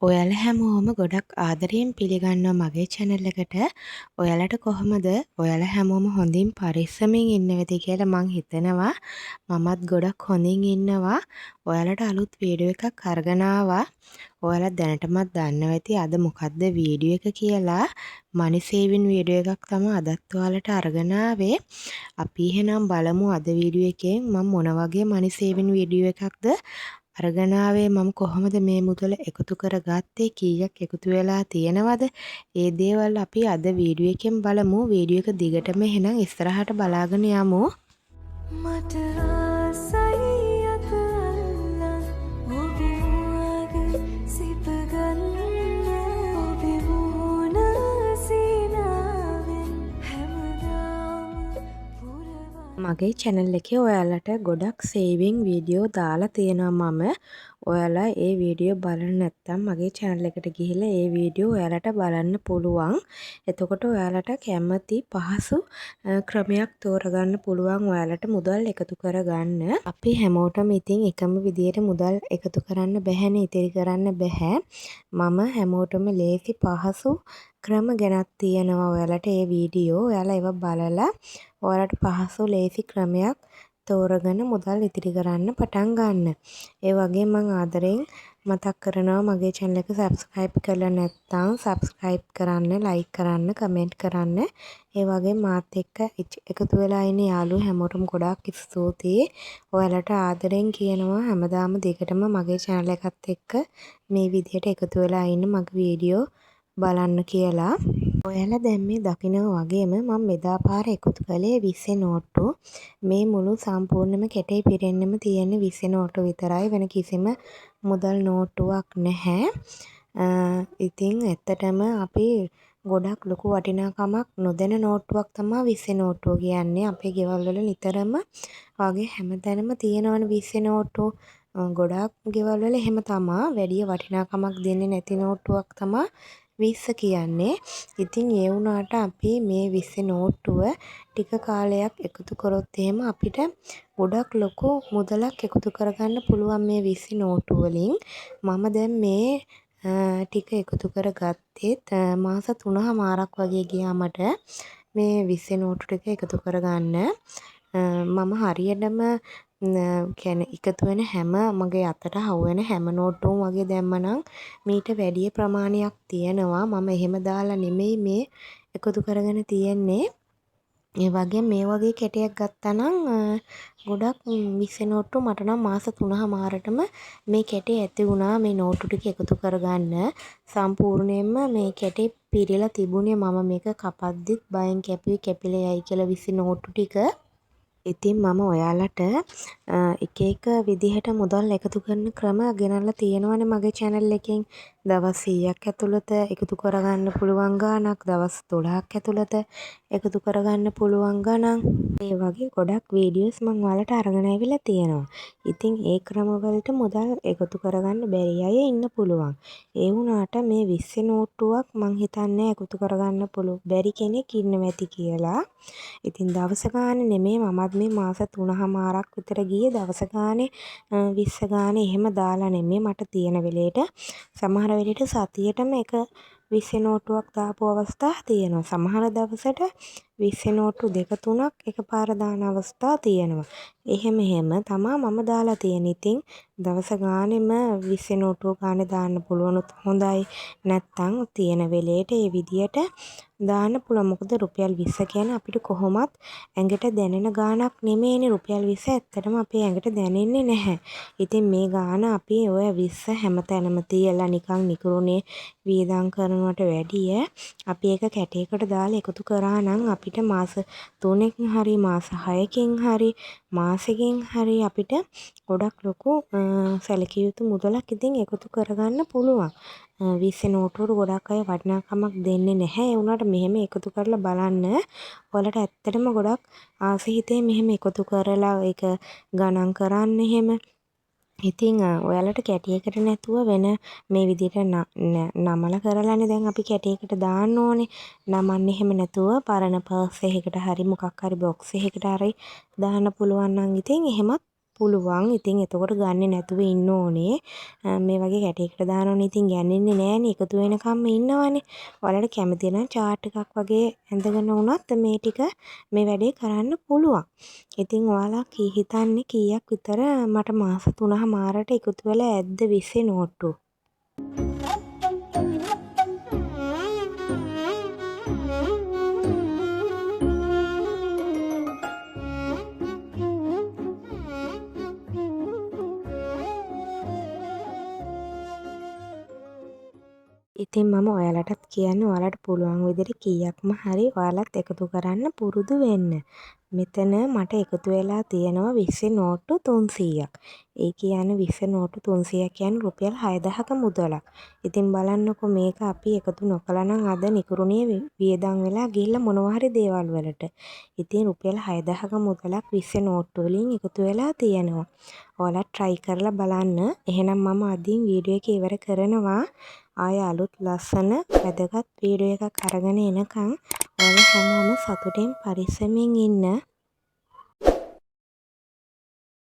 ඔයාලා හැමෝම ගොඩක් ආදරයෙන් පිළිගන්නවා මගේ channel එකට. ඔයාලට කොහොමද? ඔයාලා හැමෝම හොඳින් පරිස්සමින් ඉන්නවද කියලා මං හිතනවා. මමත් ගොඩක් හොඳින් ඉන්නවා. ඔයාලට අලුත් වීඩියෝ එකක් අරගෙන ආවා. ඔයාලා දැනටමත් දන්නවා ඇති අද මොකද්ද වීඩියෝ එක කියලා. money saving වීඩියෝ එකක් තමයි අදත් ඔයාලට අරගෙන ආවේ. අපි එහෙනම් බලමු අද වීඩියෝ එකෙන් මම මොන වගේ money saving වීඩියෝ එකක්ද අරගෙන ආවේ, මම කොහොමද මේ මුදල එකතු කරගත්තේ, කීයක් එකතු වෙලා තියෙනවද, ඒ දේවල් අපි අද වීඩියෝ එකෙන් බලමු. වීඩියෝ එක දිගටම එහෙනම් ඉස්සරහට බලාගෙන යමු. මට ආසයි අත අල්ලන් ඔබේ මුවග සිප ගන්න ඔබේ මුණ සීනාවෙන් හැමදාම පුරවා මගේ channel එකේ ඔයාලට ගොඩක් සේවිං වීඩියෝ දාලා තියෙනවා මම. ඔයාලා ඒ වීඩියෝ බලන්න නැත්නම් මගේ channel එකට ගිහිල්ලා ඒ වීඩියෝ ඔයාලට බලන්න පුළුවන්. එතකොට ඔයාලට කැමති පහසු ක්‍රමයක් තෝරගන්න පුළුවන් ඔයාලට මුදල් එකතු කරගන්න. අපි හැමෝටම ඉතින් එකම විදියට මුදල් එකතු කරන්න බැහැනේ, ඉතිරි කරන්න බැහැ. මම හැමෝටම ලේසි පහසු ක්‍රම ගැනත් තියෙනවා ඔයාලට ඒ වීඩියෝ. ඔයාලා ඒව බලලා ඔයාලට පහසු ලේසි ක්‍රමයක් තෝරගෙන මුදල් ඉතිරි කරන්න පටන් ගන්න. ඒ වගේ මම ආදරෙන් මතක් කරනවා මගේ channel එක subscribe කරලා නැත්නම් subscribe කරන්න, like කරන්න, comment කරන්න. ඒ වගේ මාත් එක්ක එකතු වෙලා ඉන්න යාළුවෝ හැමෝටම ගොඩාක් ස්තුතියි. ඔයාලට ආදරෙන් කියනවා හැමදාම දිගටම මගේ channel එකත් එක්ක මේ විදිහට එකතු වෙලා ඉන්න මගේ වීඩියෝ බලන්න කියලා. ඔයාලා දැන් මේ දකිනවා වගේම මම මෙදා පාර එකතු කළේ 20 නෝට්ටු. මේ මුළු සම්පූර්ණම කැටේ පිරෙන්නම තියෙන 20 නෝට්ටු විතරයි, වෙන කිසිම මුදල් නෝට්ටුවක් නැහැ. ඉතින් ඇත්තටම අපි ගොඩක් ලොකු වටිනාකමක් නොදෙන නෝට්ටුවක් තමයි 20 නෝට්ටුව කියන්නේ. අපේ ගෙවල් වල නිතරම වගේ හැමතැනම තියෙනවනේ 20 නෝට්ටු. ගොඩාක් ගෙවල් වල එහෙම තමයි. වැඩි වටිනාකමක් දෙන්නේ නැති නෝට්ටුවක් තමයි 20 කියන්නේ. ඉතින් ඒ වුණාට අපි මේ 20 නෝට්ටුව ටික කාලයක් එකතු කරොත් එහෙම අපිට ගොඩක් ලොකු මුදලක් එකතු කරගන්න පුළුවන් මේ 20 නෝට්ටු වලින්. මම දැන් මේ ටික එකතු කරගත්තෙත් මාස 3මාරක් වගේ ගියා මට මේ 20 නෝට්ටු ටික එකතු කරගන්න. මම හරියටම කියන්නේ එකතු වෙන හැම මගේ අතට හවු වෙන හැම නෝට්ටුවම වගේ දැම්මනම් මීට වැඩි ප්‍රමාණයක් තියෙනවා. මම එහෙම දාලා නෙමෙයි මේ එකතු කරගෙන තියෙන්නේ. ඒ වගේ මේ වගේ කැටයක් ගත්තා නම් ගොඩක් 20 නෝට්ටු මට නම් මාස 3මාරටම මේ කැටේ ඇති වුණා මේ නෝට්ටු ටික එකතු කරගන්න. සම්පූර්ණයෙන්ම මේ කැටේ පිරීලා තිබුණේ. මම මේක කපද්දිත් බයෙන් කැපිලා යයි කියලා 20 නෝට්ටු ටික. ඉතින් මම ඔයාලට එක එක විදිහට මුදල් එකතු කරන ක්‍රම ගෙනල්ලා තියෙනවනේ මගේ channel එකෙන්. දවස් 100ක් ඇතුළත එකතු කරගන්න පුළුවන් ගාණක්, දවස් 12ක් ඇතුළත එකතු කරගන්න පුළුවන් ගණන්. ඒ වගේ ගොඩක් වීඩියෝස් මම ඔයාලට අරගෙන ආවිලා තියෙනවා. ඉතින් ඒ ක්‍රමවලට මුදල් එකතු කරගන්න බැරි අය ඉන්න පුළුවන්. ඒ වුණාට මේ 20 නෝට්ටුවක් මං හිතන්නේ එකතු කරගන්න බැරි කෙනෙක් ඉන්නවා ඇති කියලා. ඉතින් දවස ගානේ නෙමෙයි, මමත් මේ මාස 3මාරක් විතර ගියේ දවස ගානේ 20 ගානේ එහෙම දාලා නෙමෙයි. මට තියෙන වෙලේට සමහර වෙලේට සතියේටම එක 20 නෝට්ටුවක් දාපු අවස්ථා තියෙනවා. සමහර දවසට 20 නෝට්ටු 2-3ක් එකපාර දාන අවස්ථා තියෙනවා. එහෙම තමා මම දාලා තියෙන. ඉතින් දවස ගානෙම 20 නෝට්ටුව ගානේ දාන්න පුළුවනුත් හොඳයි. නැත්තම් තියෙන වෙලේට ඒ විදියට දාන්න පුළුවන්. මොකද රුපියල් 20 කියන්නේ අපිට කොහොමත් ඇඟට දැනෙන ගාණක් නෙමෙයිනේ. රුපියල් 20 ඇත්තටම අපේ ඇඟට දැනෙන්නේ නැහැ. ඉතින් මේ ගාණ අපි ඔය 20 හැමතැනම තියලා නිකන් නිකරුණේ වියදම් කරනවට වැඩිය අපි ඒක කැටයකට දාලා එකතු කරා නම් අපිට මාස 3කින් හරි මාස 6කින් හරි මාසෙකින් හරි අපිට ගොඩක් ලොකු සැලකිය යුතු මුදලක් ඉතින් එකතු කරගන්න පුළුවන්. 20 නෝට්ටුවට ගොඩක් අය වටිනාකමක් දෙන්නේ නැහැ. ඒ වුණාට මෙහෙම එකතු කරලා බලන්න. ඔයාලට ඇත්තටම ගොඩක් ආස හිතේ මෙහෙම එකතු කරලා ඒක ගණන් කරන්න එහෙම. ඉතින් ඔයාලට කැටියකට නැතුව වෙන මේ විදිහට නමල කරලානේ දැන් අපි කැටියකට දාන්න ඕනේ. නමන්න එහෙම නැතුව පරණ පර්ස් එකකට හරි මොකක් හරි බොක්ස් එකකට හරි දාන්න පුළුවන් නම් ඉතින් එහෙමත් පුළුවන්. ඉතින් එතකොට ගන්නේ නැතුව ඉන්න ඕනේ. මේ වගේ කැටයකට දානවනේ. ඉතින් ගැනෙන්නේ නෑනේ. එකතු වෙනකම්ම ඉන්නවනේ. ඔයාලට කැමති නම් chart එකක් වගේ ඇඳගෙන වුණත් මේ ටික මේ වැඩේ කරන්න පුළුවන්. ඉතින් ඔයාලා හිතන්නේ කීයක් විතර මට මාස 3මාරට එකතු වෙලා ඇද්ද 20 නෝට්ටු? ඉතින් මම ඔයාලටත් කියන්නේ ඔයාලට පුළුවන් විදිහට කීයක්ම හරි ඔයාලත් එකතු කරන්න පුරුදු වෙන්න. මෙතන මට එකතු වෙලා තියෙනවා 20 නෝට්ටු 300ක්. ඒ කියන්නේ 20 නෝට්ටු 300 කියන්නේ රුපියල් 6000ක මුදලක්. ඉතින් බලන්නකෝ මේක අපි එකතු නොකළා නම් අද නිකරුණේ වියදම් වෙලා ගිහිල්ලා මොනවා හරි දේවල් වලට. ඉතින් රුපියල් 6000ක මුදලක් 20 නෝට්ටු වලින් එකතු වෙලා තියෙනවා. ඔයාලා try කරලා බලන්න. එහෙනම් මම අදින් වීඩියෝ එක ඉවර කරනවා. ආය අලුත් ලස්සන වැදගත් වීඩියෝ එකක් අරගෙන එනකන් ඔයාලා හැමෝම සතුටින් පරිස්සමින් ඉන්න.